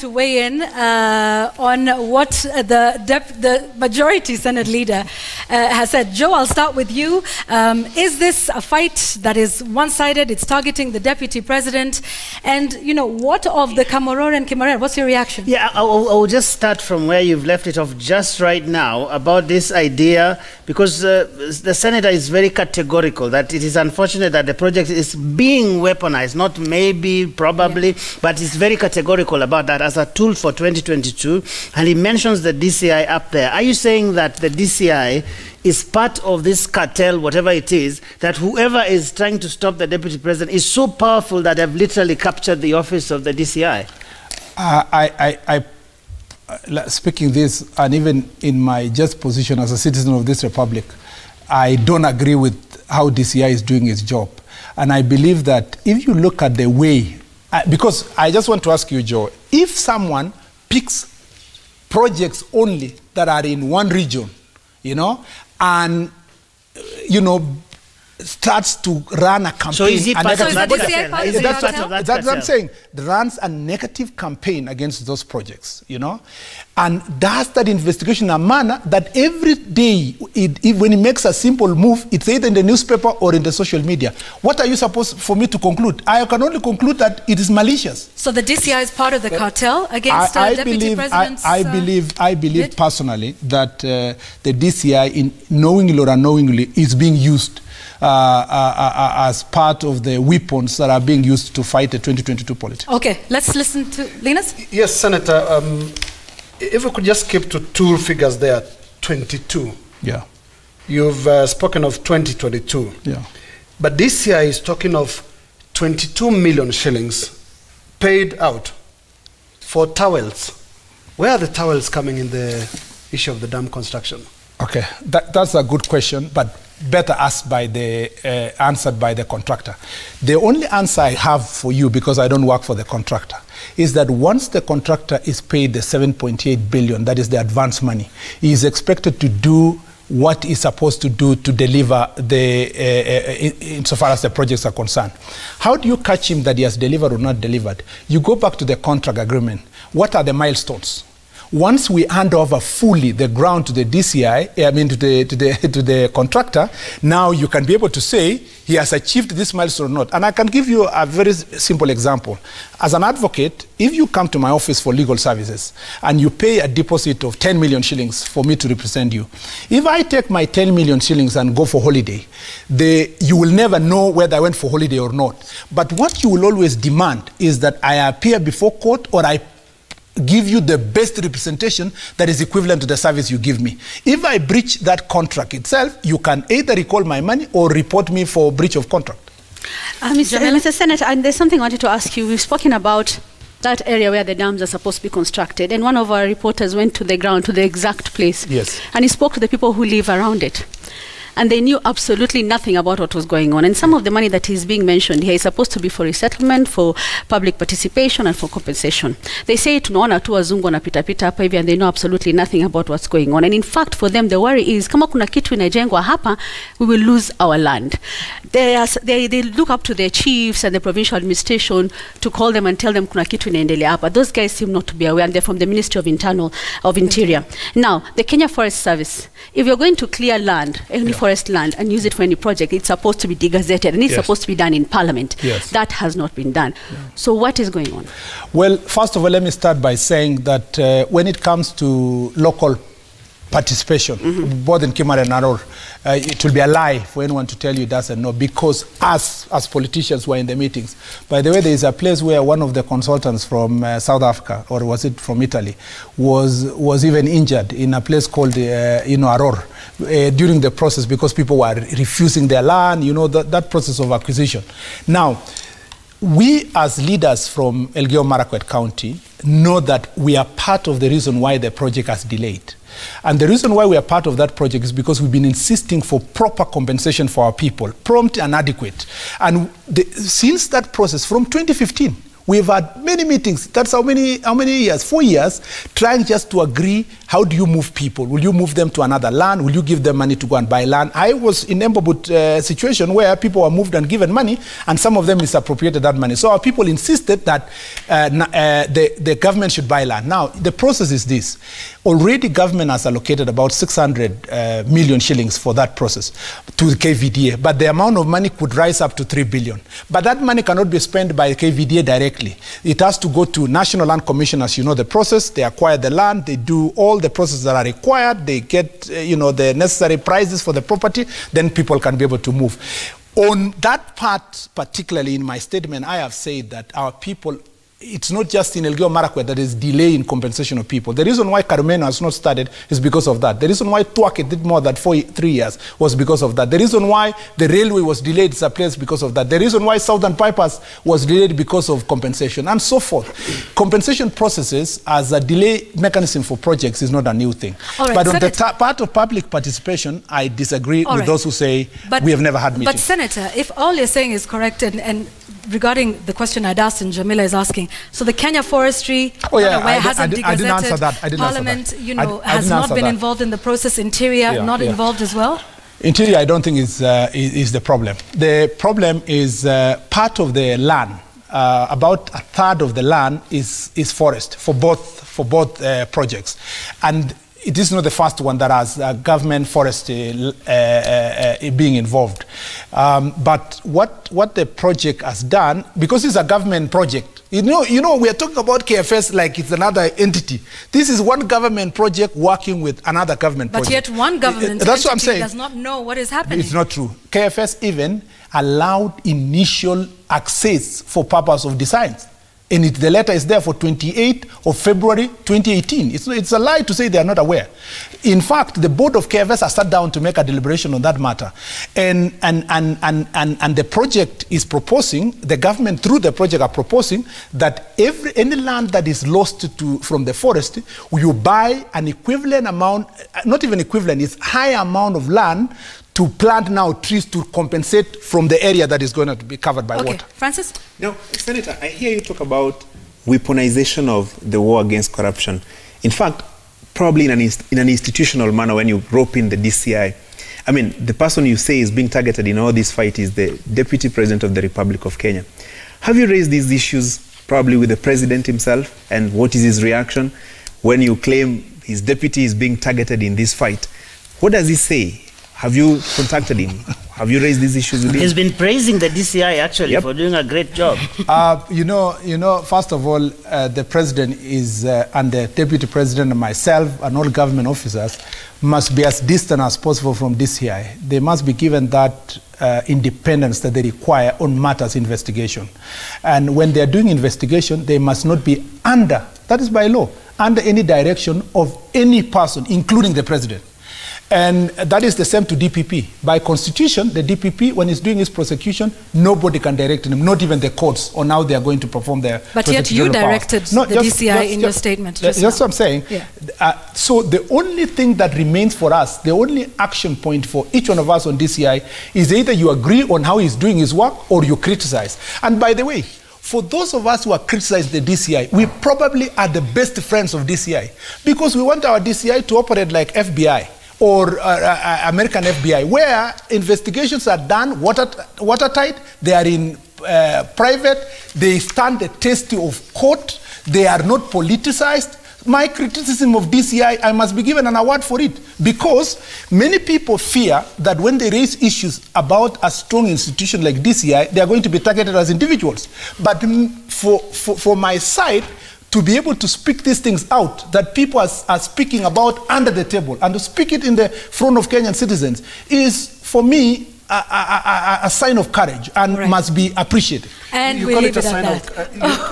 To weigh in on what the majority Senate leader has said. Joe, I'll start with you. Is this a fight that is one-sided? It's targeting the deputy president. And, you know, what of the Kamoror and Kimarere? What's your reaction? Yeah, I'll just start from where you've left it off just right now about this idea, because the senator is very categorical that it is unfortunate that the project is being weaponized, not maybe, probably, but it's very categorical about that as a tool for 2022, and he mentions the DCI up there. Are you saying that the DCI is part of this cartel, whatever it is, that whoever is trying to stop the deputy president is so powerful that they've literally captured the office of the DCI? Speaking this, and even in my just position as a citizen of this republic, I don't agree with how DCI is doing its job. And I believe that if you look at the way, because I just want to ask you, Joe, if someone picks projects only that are in one region, you know, and, you know, starts to run a campaign. So is it part of that? That's what I'm saying. Runs a negative campaign against those projects, you know, and does that investigation in a manner that every day, when he makes a simple move, it's either in the newspaper or in the social media. What are you supposed for me to conclude? I can only conclude that it is malicious. So the DCI is part of the cartel against deputy presidents? I believe personally that the DCI, in knowingly or unknowingly, is being used as part of the weapons that are being used to fight the 2022 politics. Okay, let's listen to Linus. Yes, Senator. If we could just skip to two figures there, 22. Yeah. You've spoken of 2022. Yeah. But DCI is talking of 22 million shillings paid out for towels. Where are the towels coming in the issue of the dam construction? Okay, that's a good question, but better asked by answered by the contractor. The only answer I have for you, because I don't work for the contractor, is that once the contractor is paid the 7.8 billion, that is the advance money, he is expected to do what he's supposed to do to deliver insofar as the projects are concerned. How do you catch him that he has delivered or not delivered? You go back to the contract agreement. What are the milestones? Once we hand over fully the ground to the DCI, to the contractor, now you can be able to say he has achieved this milestone or not. And I can give you a very simple example. As an advocate, if you come to my office for legal services and you pay a deposit of 10 million shillings for me to represent you, if I take my 10 million shillings and go for holiday, you will never know whether I went for holiday or not. But what you will always demand is that I appear before court or I give you the best representation that is equivalent to the service you give me. If I breach that contract itself, you can either recall my money or report me for breach of contract. Mr. Senator, there's something I wanted to ask you. We've spoken about that area where the dams are supposed to be constructed, and one of our reporters went to the ground, to the exact place. Yes. And he spoke to the people who live around it. And they knew absolutely nothing about what was going on. And some of the money that is being mentioned here is supposed to be for resettlement, for public participation, and for compensation. They say tunaona tu wazungu wanapita-pita hapa hivi, and they know absolutely nothing about what's going on. And in fact, for them, the worry is, kama kuna kitu inajengwa hapa, we will lose our land. They look up to their chiefs and the provincial administration to call them and tell them kuna kitu inaendelea hapa. Those guys seem not to be aware, and they're from the Ministry of Interior. Now, the Kenya Forest Service, if you're going to clear land, any forest land, and use it for any project, it's supposed to be degazetted, and it's supposed to be done in Parliament. Yes. That has not been done. So what is going on? Well, first of all, let me start by saying that when it comes to local participation, both in Kimarere and Naror, it will be a lie for anyone to tell you it doesn't know, because us, as politicians, were in the meetings. By the way, there is a place where one of the consultants from South Africa, or was it from Italy, was even injured in a place called Aror during the process, because people were refusing their land, you know, that process of acquisition. Now, we as leaders from Elgeyo Marakwet County know that we are part of the reason why the project has delayed. And the reason why we are part of that project is because we've been insisting for proper compensation for our people, prompt and adequate. And since that process, from 2015, We've had many meetings. That's how many years? 4 years, trying just to agree, how do you move people? Will you move them to another land? Will you give them money to go and buy land? I was in Embobut situation where people were moved and given money, and some of them misappropriated that money. So our people insisted that the government should buy land. Now, the process is this. Already government has allocated about 600 million shillings for that process to the KVDA, but the amount of money could rise up to 3 billion. But that money cannot be spent by KVDA directly. It has to go to National Land Commission, as you know the process. They acquire the land, they do all the processes that are required, they get the necessary prices for the property, then people can be able to move. On that part, particularly in my statement, I have said that our people, it's not just in Elgeyo Marakwet that is delay in compensation of people. The reason why Karumeno has not started is because of that. The reason why Tuake did more than 3 years was because of that. The reason why the railway was delayed is a place because of that. The reason why Southern Pipers was delayed because of compensation, and so forth. Compensation processes as a delay mechanism for projects is not a new thing. Right, but on the part of public participation, I disagree with those who say we have never had meetings. But Senator, if all you're saying is correct, and regarding the question I'd asked and Jamila is asking, so the Kenya Forestry, hasn't degazetted, Parliament, has not been involved in the process, Interior not involved as well? Interior, I don't think is the problem. The problem is part of the land, about a third of the land is forest for both projects. And it is not the first one that has government forestry being involved. But what the project has done, because it's a government project, we are talking about KFS like it's another entity. This is one government project working with another government project. But yet one government that's what I'm saying. Does not know what is happening. It's not true. KFS even allowed initial access for purpose of designs. And the letter is there for 28th of February 2018. It's a lie to say they are not aware. In fact, the board of KFS has sat down to make a deliberation on that matter. And the project is proposing, the government through the project are proposing that any land that is lost from the forest, you buy an equivalent amount, not even equivalent, it's high amount of land to plant now trees to compensate from the area that is going to be covered by water. Francis? Now, Senator, I hear you talk about weaponization of the war against corruption. In fact, probably in an institutional manner when you rope in the DCI. I mean, the person you say is being targeted in all this fight is the Deputy President of the Republic of Kenya. Have you raised these issues probably with the President himself? And what is his reaction when you claim his deputy is being targeted in this fight? What does he say? Have you contacted him? Have you raised these issues with him? He's been praising the DCI actually for doing a great job. First of all, the president is, and the deputy president and myself and all government officers must be as distant as possible from DCI. They must be given that independence that they require on matters investigation. And when they are doing investigation, they must not be under, that is by law, under any direction of any person, including the president. And that is the same to DPP. By constitution, the DPP, when he's doing his prosecution, nobody can direct him, not even the courts, on how they are going to perform their But yet you directed the DCI in your statement. That's what I'm saying. Yeah. So the only thing that remains for us, the only action point for each one of us on DCI is either you agree on how he's doing his work or you criticize. And by the way, for those of us who are criticizing the DCI, we probably are the best friends of DCI because we want our DCI to operate like FBI. Or American FBI, where investigations are done watertight, they are in private, they stand the test of court, they are not politicized. My criticism of DCI, I must be given an award for it, because many people fear that when they raise issues about a strong institution like DCI, they are going to be targeted as individuals. But for my side, to be able to speak these things out that people are speaking about under the table and to speak it in the front of Kenyan citizens is, for me, a sign of courage and must be appreciated. And you we call leave it a sign of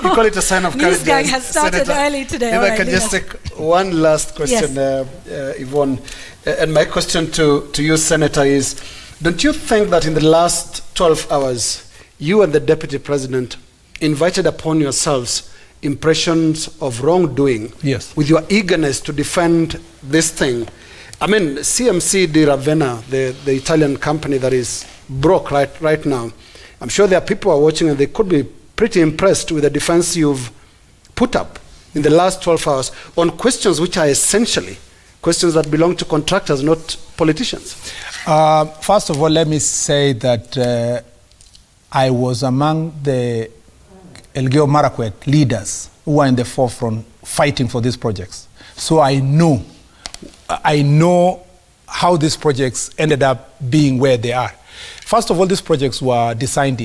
you call it a sign of courage. News Gang has started Senator, early today. If I can just take one last question, Yvonne. And my question to you, Senator, is, don't you think that in the last 12 hours, you and the Deputy President invited upon yourselves impressions of wrongdoing with your eagerness to defend this thing? I mean, CMC di Ravenna, the Italian company that is broke right now, I'm sure there are people who are watching and they could be pretty impressed with the defense you've put up in the last 12 hours on questions which are essentially questions that belong to contractors, not politicians. First of all, let me say that I was among the Elgeyo Marakwet leaders who are in the forefront fighting for these projects. So I know how these projects ended up being where they are. First of all, these projects were designed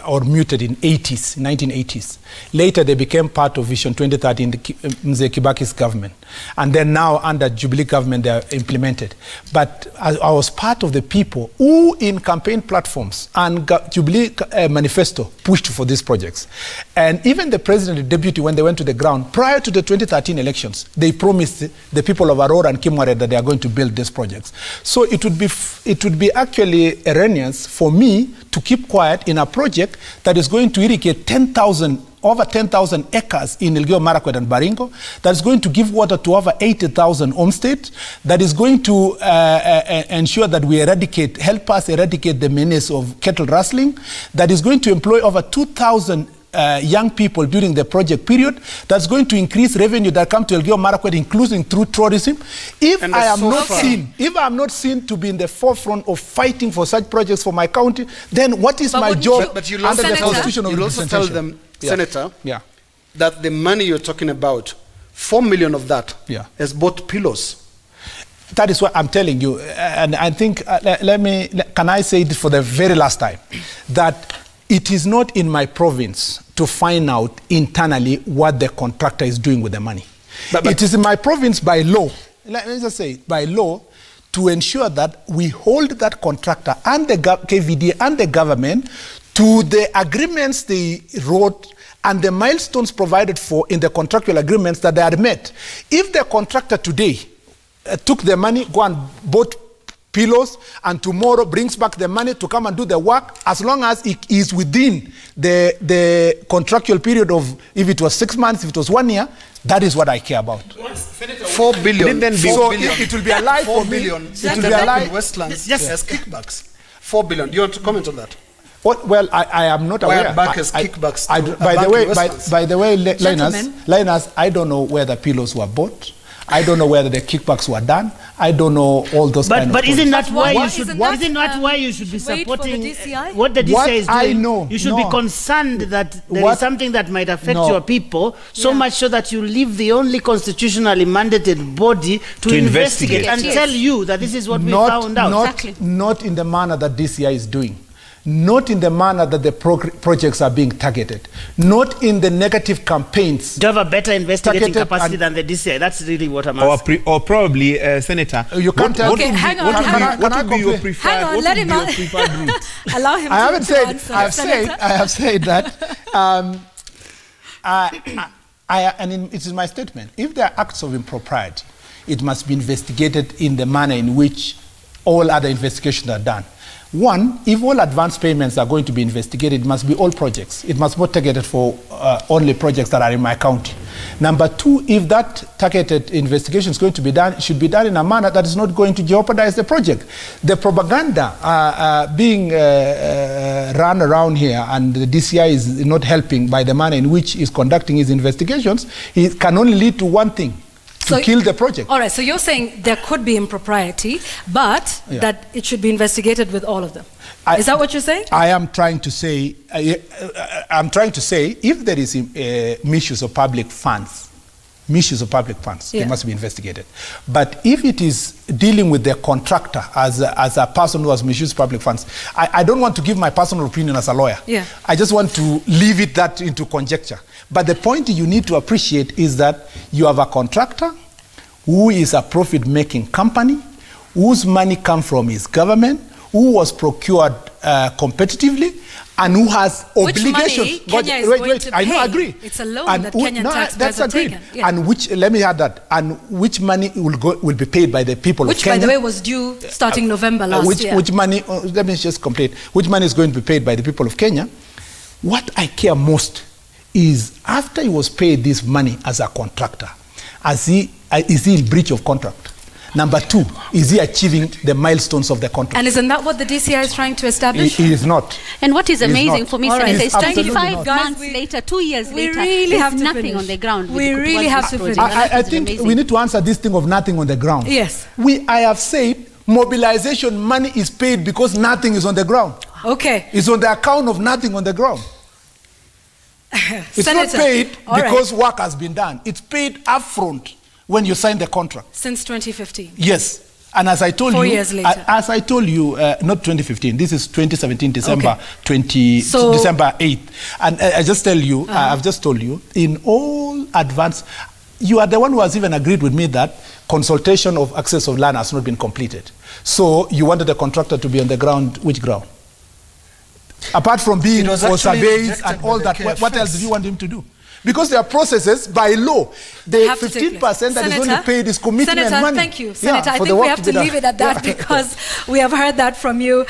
or muted in 1980s. Later, they became part of Vision 2030 in the Mzee Kibaki's government. And then now, under Jubilee government, they are implemented. But I was part of the people who, in campaign platforms and Jubilee manifesto, pushed for these projects. And even the president and deputy, when they went to the ground, prior to the 2013 elections, they promised the people of Aurora and Kimwaret that they are going to build these projects. So it would be actually erroneous for me to keep quiet in a project that is going to irrigate over 10,000 acres in Elgeyo Marakwet and Baringo, that is going to give water to over 80,000 homesteads, that is going to ensure that we help us eradicate the menace of cattle rustling, that is going to employ over 2,000 young people during the project period, that's going to increase revenue that come to Elgeyo Marakwet, including through tourism. If I am not seen to be in the forefront of fighting for such projects for my county, then what is my job under the Constitution of You'll also tell them, Senator, that the money you're talking about, 4 million of that has bought pillows. That is what I'm telling you. And I think, can I say it for the very last time, that it is not in my province to find out internally what the contractor is doing with the money. But it is in my province by law, let me just say, by law, to ensure that we hold that contractor and the KVD and the government to the agreements they wrote and the milestones provided for in the contractual agreements that they had met. If the contractor today took the money, go and bought pillows, and tomorrow brings back the money to come and do the work, as long as it is within the contractual period of, if it was 6 months, if it was 1 year, that is what I care about. 4 billion. It will be a lie for me. It will be a lie in Westlands as kickbacks. 4 billion. Do you want to comment on that? Well, I am not aware. Kickbacks. By the way, Linus, I don't know where the pillows were bought. I don't know whether the kickbacks were done. I don't know all those kind of But isn't that why you should? Isn't that why you should be supporting what the DCI is doing? I know. You should be concerned that there is something that might affect your people, so much so that you leave the only constitutionally mandated body to investigate and tell you that this is what we found out. Not in the manner that DCI is doing. Not in the manner that the projects are being targeted. Not in the negative campaigns. Do you have a better investigating capacity than the DCI? That's really what I'm asking. Or probably, Senator, you can't tell. Okay, hang on. What would be your preferred route? Allow him to answer. I have said that. And it is my statement. If there are acts of impropriety, it must be investigated in the manner in which all other investigations are done. One, if all advance payments are going to be investigated, it must be all projects. It must not be targeted for only projects that are in my county. Number two, if that targeted investigation is going to be done, it should be done in a manner that is not going to jeopardize the project. The propaganda being run around here, and the DCI is not helping by the manner in which he's conducting his investigations, it can only lead to one thing: to kill the project. All right, so you're saying there could be impropriety, but that it should be investigated with all of them. Is that what you're saying? I am trying to say, if there is misuse of public funds, they must be investigated. But if it is dealing with the contractor as a person who has misused public funds, I don't want to give my personal opinion as a lawyer. I just want to leave that into conjecture. But the point you need to appreciate is that you have a contractor who is a profit-making company, whose money comes from his government, who was procured competitively, and who has obligations. Which money Kenya is going to pay. I agree. It's a loan that Kenyan taxpayers have taken. And which, let me add that, and which money will be paid by the people of Kenya. Which, by the way, was due starting November last year. Which money, let me just complete, which money is going to be paid by the people of Kenya. What I care most is, after he was paid this money as a contractor, is he in breach of contract? Number two, is he achieving the milestones of the contract? And isn't that what the DCI is trying to establish? He is not. And what is amazing for me, All right. Senator, is He's absolutely 25 not. months later, 2 years we later, really there's have to nothing finish. on the ground. with We the really Kutwal have to project. finish. And that I is think amazing. we need to answer this thing of nothing on the ground. Yes. I have said mobilization money is paid because nothing is on the ground. Okay. It's on the account of nothing on the ground. It's not Senator, paid all right. because work has been done. It's paid upfront when you sign the contract. Since 2015. Yes. And as I told 4 you, years later. as I told you, not 2015. This is 2017, December Okay. December 8th. And I just tell you, I've just told you, in all advance, you are the one who has even agreed with me that consultation of access of land has not been completed. So you wanted the contractor to be on the ground, which ground? Apart from being It was for actually surveys rejected and by all the that, what KFS. else do you want him to do? Because there are processes by law. The Have to take place. 15% that is only Senator, paid is commitment Senator, money. thank you. Yeah, Senator, I for the think we work have be to done. leave it at that Yeah. because we have heard that from you.